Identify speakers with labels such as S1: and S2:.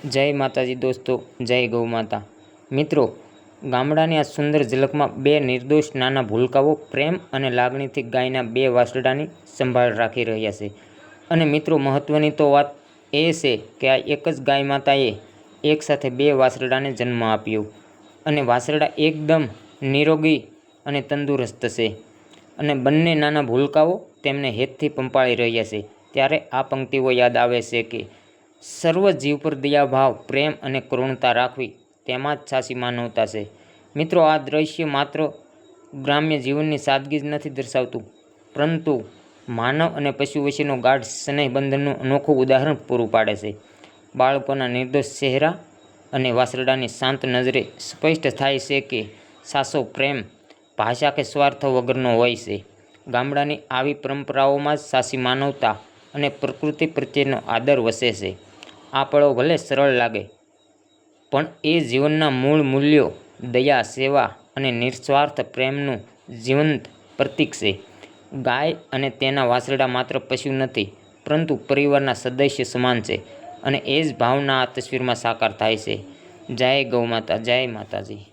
S1: જય માતાજી દોસ્તો, જય ગૌ માતા મિત્રો। ગામડાની આ સુંદર ઝલકમાં બે નિર્દોષ નાના ભૂલકાઓ પ્રેમ અને લાગણીથી ગાયના બે વાછરડાની સંભાળ રાખી રહ્યા છે। અને મિત્રો, મહત્વની તો વાત એ છે કે આ એક જ ગાય માતાએ એકસાથે બે વાછરડાને જન્મ આપ્યો અને વાછરડા એકદમ નિરોગી અને તંદુરસ્ત છે અને બંને નાના ભૂલકાઓ તેમને હેતથી પંપાળી રહ્યા છે। ત્યારે આ પંક્તિઓ યાદ આવે છે કે સર્વ જીવ પર દયાભાવ, પ્રેમ અને કરુણતા રાખવી તેમાં જ સાચી માનવતા છે। મિત્રો, આ દ્રશ્ય માત્ર ગ્રામ્ય જીવનની સાદગી જ નથી દર્શાવતું, પરંતુ માનવ અને પશુ વચ્ચેનો ગાઢ સ્નેહબંધનનું અનોખું ઉદાહરણ પૂરું પાડે છે। બાળકોના નિર્દોષ ચહેરા અને વાછરડાની શાંત નજરે સ્પષ્ટ થાય છે કે સાચો પ્રેમ ભાષા કે સ્વાર્થ વગરનો હોય છે। ગામડાની આવી પરંપરાઓમાં જ સાચી માનવતા અને પ્રકૃતિ પ્રત્યેનો આદર વસે છે। આ પળો ભલે સરળ લાગે, પણ એ જીવનના મૂળ મૂલ્યો, દયા, સેવા અને નિસ્વાર્થ પ્રેમનું જીવંત પ્રતીક છે। ગાય અને તેના વાછરડા માત્ર પશુ નથી, પરંતુ પરિવારના સદસ્ય સમાન છે અને એ જ ભાવના આ તસવીરમાં સાકાર થાય છે। જય ગૌ માતા, જય માતાજી।